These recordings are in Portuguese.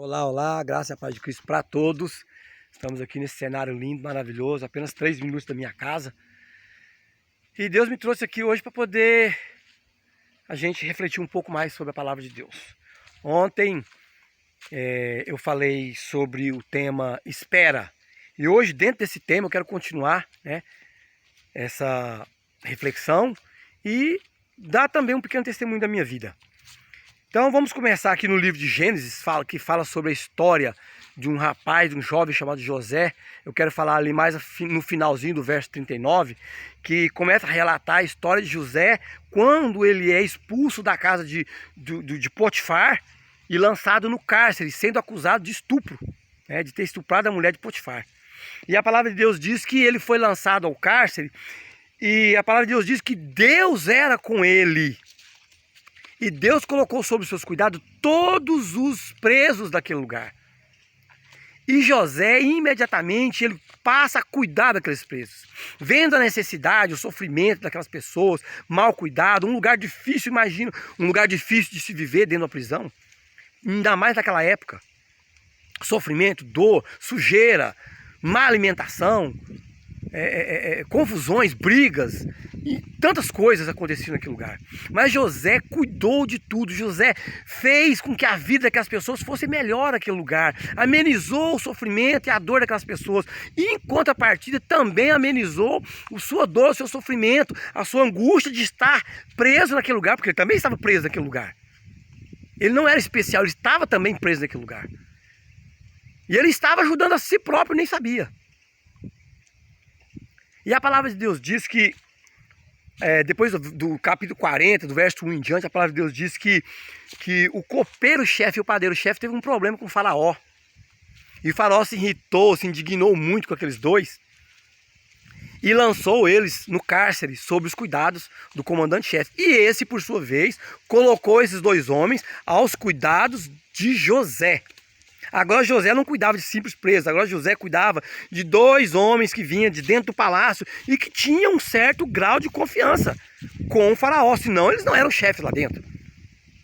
Olá, olá, graça e a paz de Cristo para todos. Estamos aqui nesse cenário lindo, maravilhoso, apenas 3 minutos da minha casa. E Deus me trouxe aqui hoje para poder a gente refletir um pouco mais sobre a palavra de Deus. Ontem eu falei sobre o tema espera. E hoje, dentro desse tema, eu quero continuar, essa reflexão e dar também um pequeno testemunho da minha vida. Então vamos começar aqui no livro de Gênesis, que fala sobre a história de um rapaz, de um jovem chamado José. Eu quero falar ali mais no finalzinho do verso 39, que começa a relatar a história de José quando ele é expulso da casa de Potifar e lançado no cárcere, sendo acusado de estupro, de ter estuprado a mulher de Potifar. E a palavra de Deus diz que ele foi lançado ao cárcere e a palavra de Deus diz que Deus era com ele. E Deus colocou sob seus cuidados todos os presos daquele lugar. E José, imediatamente, ele passa a cuidar daqueles presos. Vendo a necessidade, o sofrimento daquelas pessoas, mal cuidado, um lugar difícil, imagina, um lugar difícil de se viver dentro da prisão. Ainda mais naquela época. Sofrimento, dor, sujeira, má alimentação, confusões, brigas e tantas coisas aconteciam naquele lugar. Mas José cuidou de tudo. José fez com que a vida daquelas pessoas fosse melhor naquele lugar, amenizou o sofrimento e a dor daquelas pessoas, e em contrapartida também amenizou a sua dor, o seu sofrimento, a sua angústia de estar preso naquele lugar, porque ele também estava preso naquele lugar. Ele não era especial, ele estava também preso naquele lugar. E ele estava ajudando a si próprio, nem sabia. E a palavra de Deus diz que, depois do capítulo 40, do verso 1 em diante, a palavra de Deus diz que o copeiro-chefe e o padeiro-chefe teve um problema com o faraó. E o faraó se irritou, se indignou muito com aqueles dois e lançou eles no cárcere sob os cuidados do comandante-chefe. E esse, por sua vez, colocou esses dois homens aos cuidados de José. Agora José não cuidava de simples presos, agora José cuidava de dois homens que vinham de dentro do palácio e que tinham um certo grau de confiança com o faraó, senão eles não eram chefes lá dentro.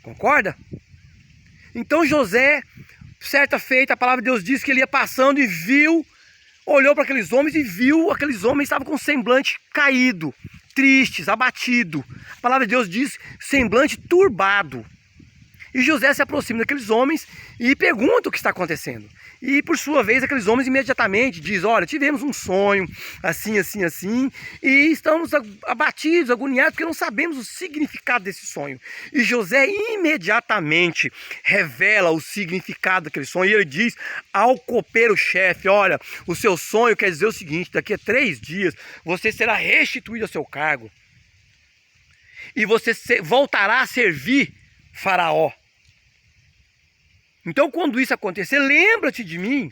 Concorda? Então José, certa feita, a palavra de Deus diz que ele ia passando e viu, olhou para aqueles homens e viu aqueles homens estavam com o semblante caído, tristes, abatido. A palavra de Deus diz semblante turbado. E José se aproxima daqueles homens e pergunta o que está acontecendo. E por sua vez aqueles homens imediatamente dizem: olha, tivemos um sonho assim, assim, assim, e estamos abatidos, agoniados, porque não sabemos o significado desse sonho. E José imediatamente revela o significado daquele sonho. E ele diz ao copeiro-chefe: olha, o seu sonho quer dizer o seguinte: daqui a 3 dias você será restituído ao seu cargo. E você voltará a servir Faraó. Então, quando isso acontecer, lembra-te de mim,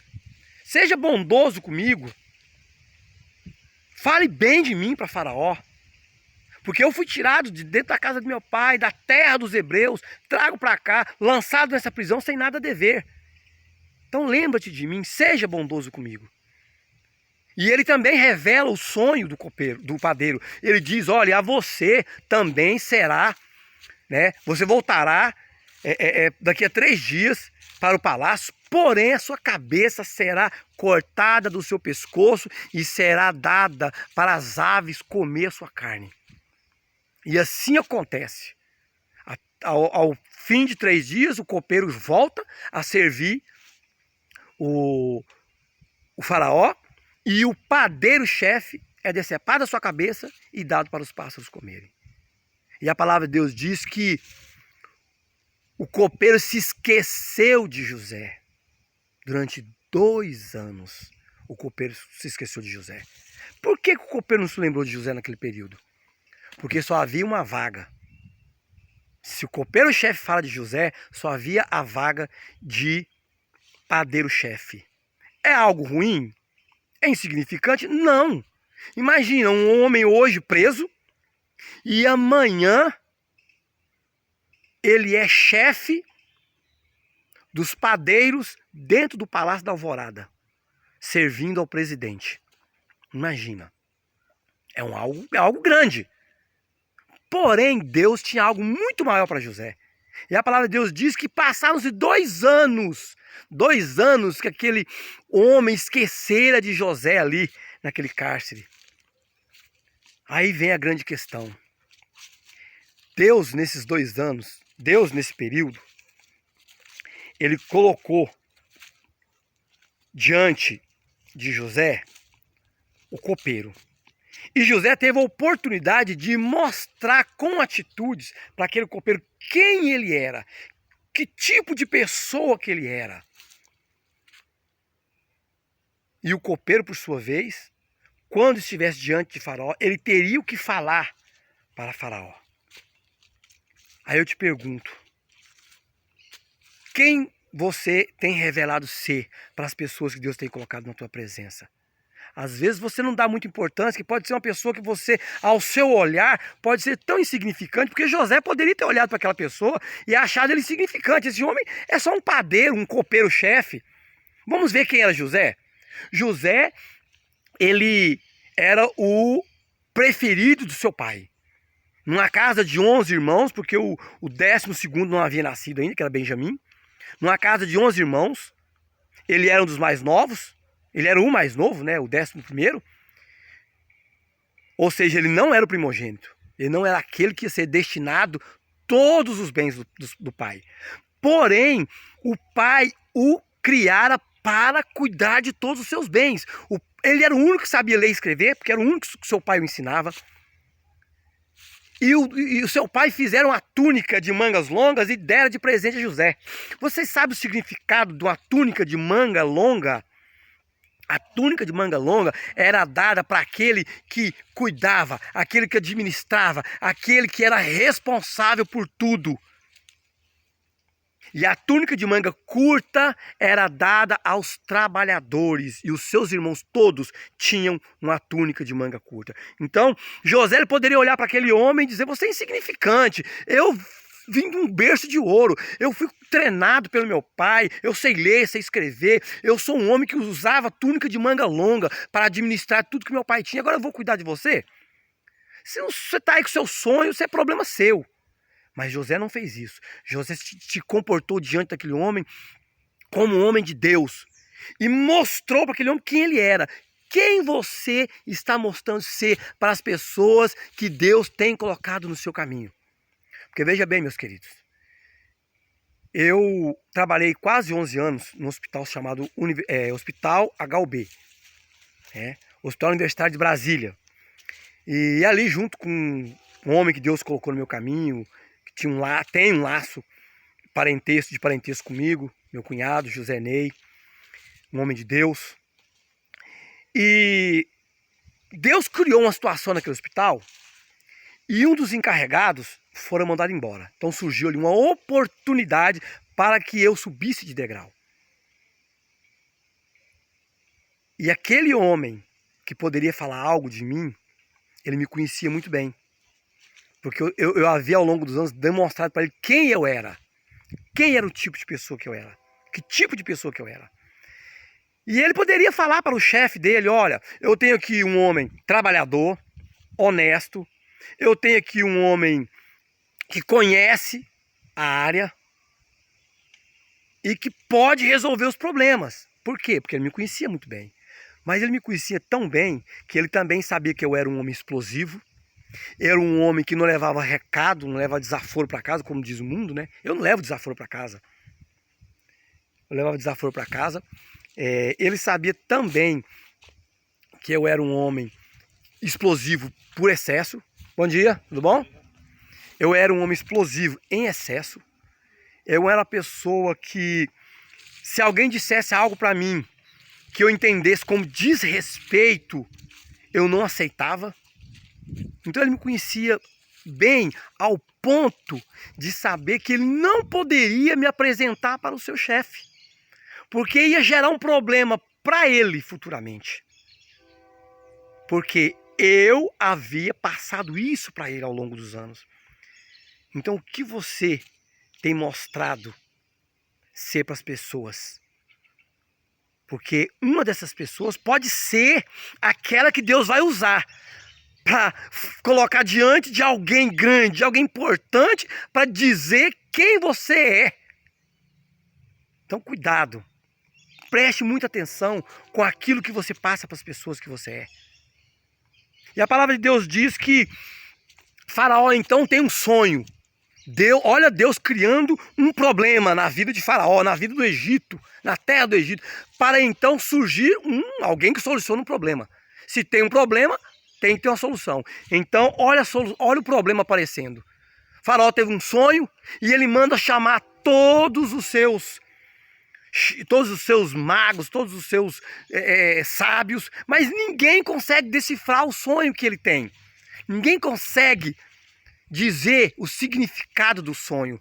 seja bondoso comigo, fale bem de mim para Faraó, porque eu fui tirado de dentro da casa do meu pai, da terra dos hebreus, trago para cá, lançado nessa prisão sem nada a dever. Então lembra-te de mim, seja bondoso comigo. E ele também revela o sonho do padeiro. Ele diz: olha, a você também será, você voltará daqui a 3 dias para o palácio, porém a sua cabeça será cortada do seu pescoço e será dada para as aves comer a sua carne. E assim acontece. Ao fim de 3 dias, o copeiro volta a servir o faraó, e o padeiro-chefe é decepado a sua cabeça e dado para os pássaros comerem. E a palavra de Deus diz que o copeiro se esqueceu de José. Durante 2 anos, o copeiro se esqueceu de José. Por que o copeiro não se lembrou de José naquele período? Porque só havia uma vaga. Se o copeiro-chefe fala de José, só havia a vaga de padeiro-chefe. É algo ruim? É insignificante? Não. Imagina um homem hoje preso e amanhã ele é chefe dos padeiros dentro do Palácio da Alvorada, servindo ao presidente. Imagina. É algo grande. Porém, Deus tinha algo muito maior para José. E a palavra de Deus diz que passaram-se 2 anos. 2 anos que aquele homem esquecera de José ali, naquele cárcere. Aí vem a grande questão. Deus, nesses 2 anos, Deus, nesse período, ele colocou diante de José o copeiro. E José teve a oportunidade de mostrar com atitudes para aquele copeiro quem ele era, que tipo de pessoa que ele era. E o copeiro, por sua vez, quando estivesse diante de Faraó, ele teria o que falar para Faraó. Aí eu te pergunto, quem você tem revelado ser para as pessoas que Deus tem colocado na tua presença? Às vezes você não dá muita importância, que pode ser uma pessoa que você, ao seu olhar, pode ser tão insignificante, porque José poderia ter olhado para aquela pessoa e achado ele insignificante. Esse homem é só um padeiro, um copeiro-chefe. Vamos ver quem era José? José, ele era o preferido do seu pai. Numa casa de 11 irmãos, porque o 12º não havia nascido ainda, que era Benjamim. Numa casa de 11 irmãos, ele era um dos mais novos. Ele era o mais novo, né? O 11º. Ou seja, ele não era o primogênito. Ele não era aquele que ia ser destinado todos os bens do pai. Porém, o pai o criara para cuidar de todos os seus bens. Ele era o único que sabia ler e escrever, porque era o único que seu pai o ensinava. E o seu pai fizeram uma túnica de mangas longas e deram de presente a José. Vocês sabem o significado de uma túnica de manga longa? A túnica de manga longa era dada para aquele que cuidava, aquele que administrava, aquele que era responsável por tudo. E a túnica de manga curta era dada aos trabalhadores. E os seus irmãos todos tinham uma túnica de manga curta. Então, José ele poderia olhar para aquele homem e dizer: você é insignificante, eu vim de um berço de ouro, eu fui treinado pelo meu pai, eu sei ler, sei escrever, eu sou um homem que usava túnica de manga longa para administrar tudo que meu pai tinha, agora eu vou cuidar de você? Se você está aí com seu sonho, isso é problema seu. Mas José não fez isso. José se comportou diante daquele homem como um homem de Deus e mostrou para aquele homem quem ele era. Quem você está mostrando ser para as pessoas que Deus tem colocado no seu caminho? Porque veja bem, meus queridos, eu trabalhei quase 11 anos no hospital chamado Hospital HUB, Hospital Universitário de Brasília. E ali junto com um homem que Deus colocou no meu caminho, que tem um laço de parentesco comigo, meu cunhado, José Ney, um homem de Deus. E Deus criou uma situação naquele hospital e um dos encarregados foram mandados embora. Então surgiu ali uma oportunidade para que eu subisse de degrau. E aquele homem que poderia falar algo de mim, ele me conhecia muito bem. Porque eu havia ao longo dos anos demonstrado para ele quem eu era. Quem era o tipo de pessoa que eu era. Que tipo de pessoa que eu era. E ele poderia falar para o chefe dele: olha, eu tenho aqui um homem trabalhador, honesto. Eu tenho aqui um homem que conhece a área e que pode resolver os problemas. Por quê? Porque ele me conhecia muito bem. Mas ele me conhecia tão bem que ele também sabia que eu era um homem explosivo. Era um homem que não levava recado, não levava desaforo para casa, como diz o mundo, né? Eu não levo desaforo para casa. Eu levava desaforo para casa. Ele sabia também que eu era um homem explosivo por excesso. Bom dia, tudo bom? Eu era um homem explosivo em excesso. Eu era a pessoa que, se alguém dissesse algo para mim que eu entendesse como desrespeito, eu não aceitava. Então ele me conhecia bem ao ponto de saber que ele não poderia me apresentar para o seu chefe, porque ia gerar um problema para ele futuramente. Porque eu havia passado isso para ele ao longo dos anos. Então o que você tem mostrado ser para as pessoas? Porque uma dessas pessoas pode ser aquela que Deus vai usar para colocar diante de alguém grande, de alguém importante, para dizer quem você é. Então, cuidado. Preste muita atenção com aquilo que você passa para as pessoas que você é. E a palavra de Deus diz que Faraó então tem um sonho. Olha Deus criando um problema na vida de Faraó, na vida do Egito, na terra do Egito, para então surgir alguém que soluciona um problema. Se tem um problema, tem que ter uma solução. Então, olha o problema aparecendo. Faraó teve um sonho e ele manda chamar todos os seus magos, todos os seus sábios, mas ninguém consegue decifrar o sonho que ele tem. Ninguém consegue dizer o significado do sonho.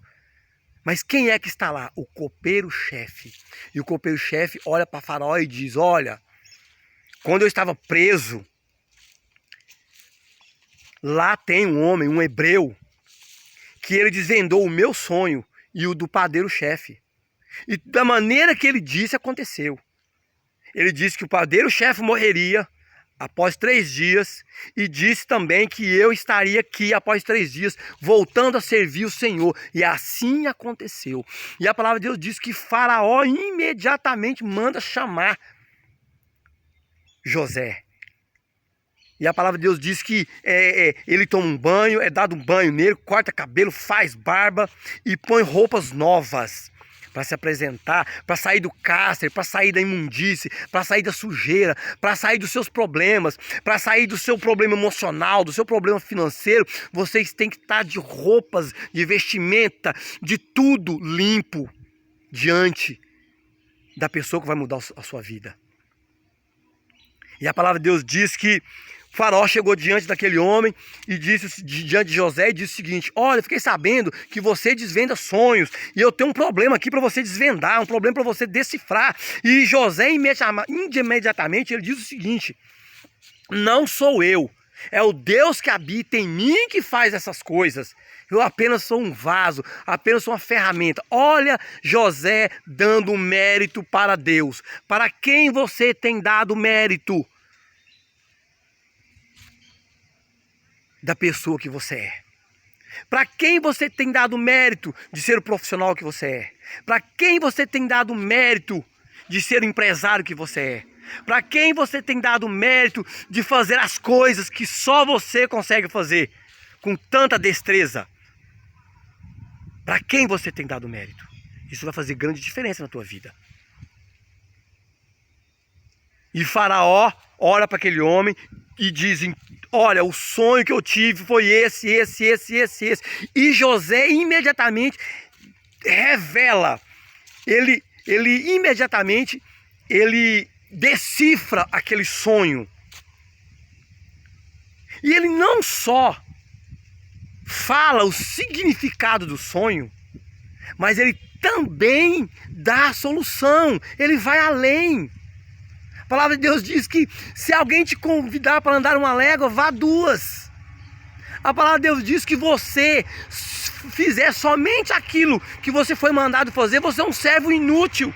Mas quem é que está lá? O copeiro-chefe. E o copeiro-chefe olha para Faraó e diz: olha, quando eu estava preso, lá tem um homem, um hebreu, que ele desvendou o meu sonho e o do padeiro-chefe. E da maneira que ele disse, aconteceu. Ele disse que o padeiro-chefe morreria após 3 dias, e disse também que eu estaria aqui após 3 dias, voltando a servir o Senhor. E assim aconteceu. E a palavra de Deus diz que Faraó imediatamente manda chamar José. E a palavra de Deus diz que ele toma um banho, é dado um banho nele, corta cabelo, faz barba e põe roupas novas para se apresentar, para sair do cárcere, para sair da imundície, para sair da sujeira, para sair dos seus problemas, para sair do seu problema emocional, do seu problema financeiro. Vocês têm que estar de roupas, de vestimenta, de tudo limpo diante da pessoa que vai mudar a sua vida. E a palavra de Deus diz que Faraó chegou diante daquele homem e disse diante de José e disse o seguinte: olha, eu fiquei sabendo que você desvenda sonhos e eu tenho um problema aqui para você desvendar, um problema para você decifrar. E José imediatamente ele diz o seguinte: não sou eu, é o Deus que habita em mim que faz essas coisas. Eu apenas sou um vaso, apenas sou uma ferramenta. Olha José dando mérito para Deus. Para quem você tem dado mérito? Da pessoa que você é. Para quem você tem dado mérito de ser o profissional que você é? Para quem você tem dado mérito de ser o empresário que você é? Para quem você tem dado mérito de fazer as coisas que só você consegue fazer com tanta destreza? Para quem você tem dado mérito? Isso vai fazer grande diferença na tua vida. E Faraó olha para aquele homem e diz: olha, o sonho que eu tive foi esse. E José imediatamente revela, ele imediatamente decifra aquele sonho. E ele não só fala o significado do sonho, mas ele também dá a solução, ele vai além. A palavra de Deus diz que se alguém te convidar para andar 1 légua, vá 2. A palavra de Deus diz que você fizer somente aquilo que você foi mandado fazer, você é um servo inútil.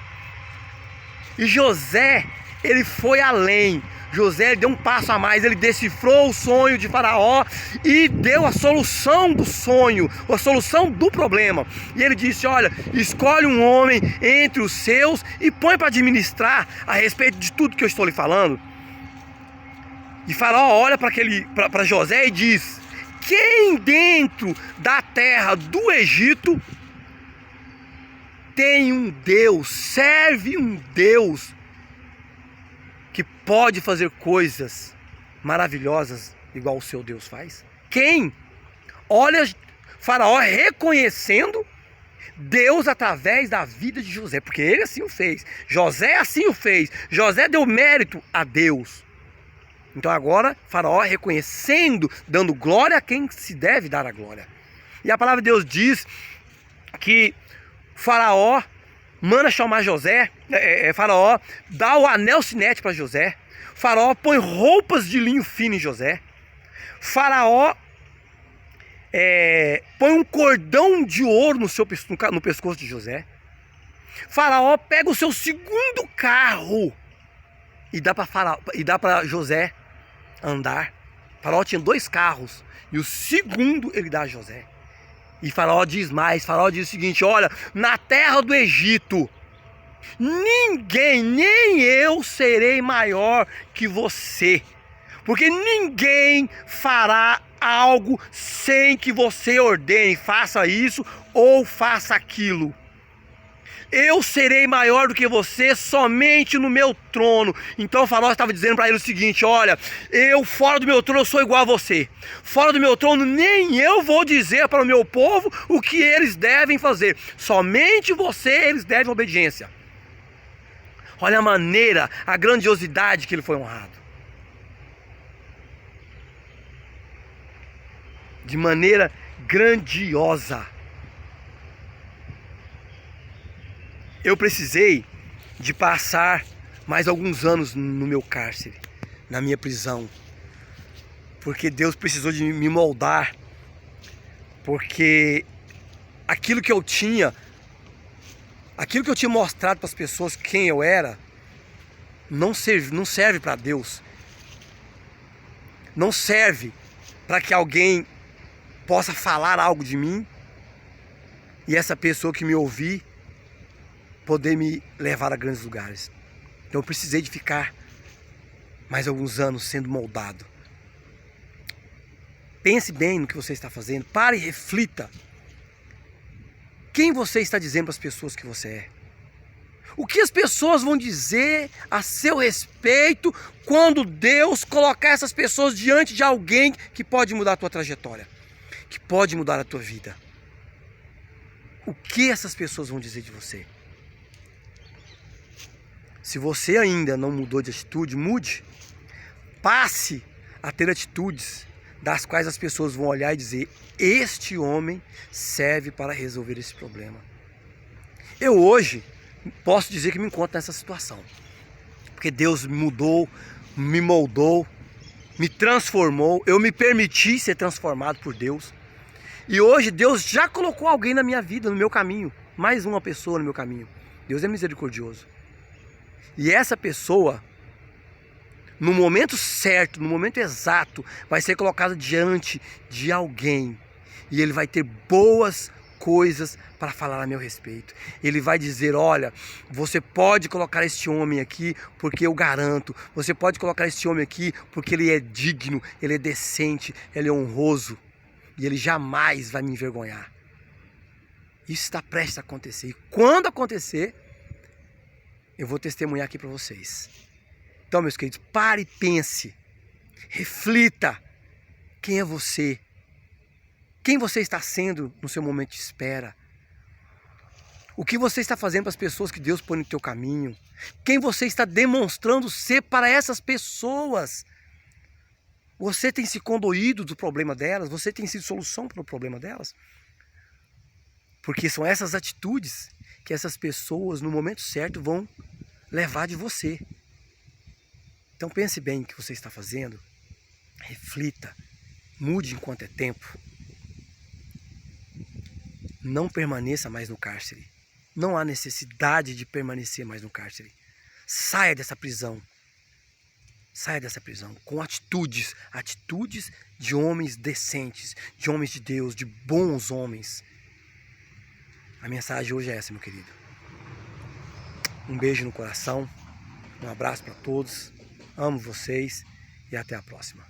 E José, ele foi além. José deu um passo a mais, ele decifrou o sonho de Faraó e deu a solução do sonho, a solução do problema. E ele disse: olha, escolhe um homem entre os seus e põe para administrar a respeito de tudo que eu estou lhe falando. E Faraó olha para José e diz: quem dentro da terra do Egito tem um Deus, serve um Deus que pode fazer coisas maravilhosas igual o seu Deus faz? Quem? Olha Faraó reconhecendo Deus através da vida de José, porque ele assim o fez. José assim o fez. José deu mérito a Deus. Então agora Faraó reconhecendo, dando glória a quem se deve dar a glória. E a palavra de Deus diz que Faraó manda chamar José, Faraó dá o anel sinete para José, Faraó põe roupas de linho fino em José, Faraó põe um cordão de ouro no pescoço de José, Faraó pega o seu segundo carro e dá para José andar. Faraó tinha 2 carros e o segundo ele dá a José. E Faraó diz mais, Faraó diz o seguinte: olha, na terra do Egito, ninguém, nem eu serei maior que você, porque ninguém fará algo sem que você ordene, faça isso ou faça aquilo. Eu serei maior do que você somente no meu trono. Então o Faraó estava dizendo para ele o seguinte: olha, eu fora do meu trono eu sou igual a você. Fora do meu trono nem eu vou dizer para o meu povo o que eles devem fazer. Somente você eles devem obediência. Olha a maneira, a grandiosidade que ele foi honrado. De maneira grandiosa. Eu precisei de passar mais alguns anos no meu cárcere, na minha prisão, porque Deus precisou de me moldar, porque aquilo que eu tinha mostrado para as pessoas quem eu era, não serve para Deus, não serve para que alguém possa falar algo de mim e essa pessoa que me ouvir poder me levar a grandes lugares. Então eu precisei de ficar mais alguns anos sendo moldado. Pense bem no que você está fazendo. Pare e reflita. Quem você está dizendo para as pessoas que você é? O que as pessoas vão dizer a seu respeito quando Deus colocar essas pessoas diante de alguém que pode mudar a tua trajetória, que pode mudar a tua vida? O que essas pessoas vão dizer de você? Se você ainda não mudou de atitude, mude. Passe a ter atitudes das quais as pessoas vão olhar e dizer: este homem serve para resolver esse problema. Eu hoje posso dizer que me encontro nessa situação, porque Deus me mudou, me moldou, me transformou, eu me permiti ser transformado por Deus. E hoje Deus já colocou alguém na minha vida, no meu caminho, mais uma pessoa no meu caminho. Deus é misericordioso. E essa pessoa, no momento certo, no momento exato, vai ser colocada diante de alguém. E ele vai ter boas coisas para falar a meu respeito. Ele vai dizer: olha, você pode colocar este homem aqui porque eu garanto. Você pode colocar este homem aqui porque ele é digno, ele é decente, ele é honroso. E ele jamais vai me envergonhar. Isso está prestes a acontecer. E quando acontecer, eu vou testemunhar aqui para vocês. Então, meus queridos, pare e pense. Reflita. Quem é você? Quem você está sendo no seu momento de espera? O que você está fazendo para as pessoas que Deus põe no teu caminho? Quem você está demonstrando ser para essas pessoas? Você tem se condoído do problema delas? Você tem sido solução para o problema delas? Porque são essas atitudes que essas pessoas, no momento certo, vão levar de você. Então pense bem o que você está fazendo. Reflita. Mude enquanto é tempo. Não permaneça mais no cárcere. Não há necessidade de permanecer mais no cárcere. Saia dessa prisão. Saia dessa prisão com atitudes de homens decentes, de homens de Deus, de bons homens. A mensagem hoje é essa, meu querido. Um beijo no coração, um abraço para todos, amo vocês e até a próxima.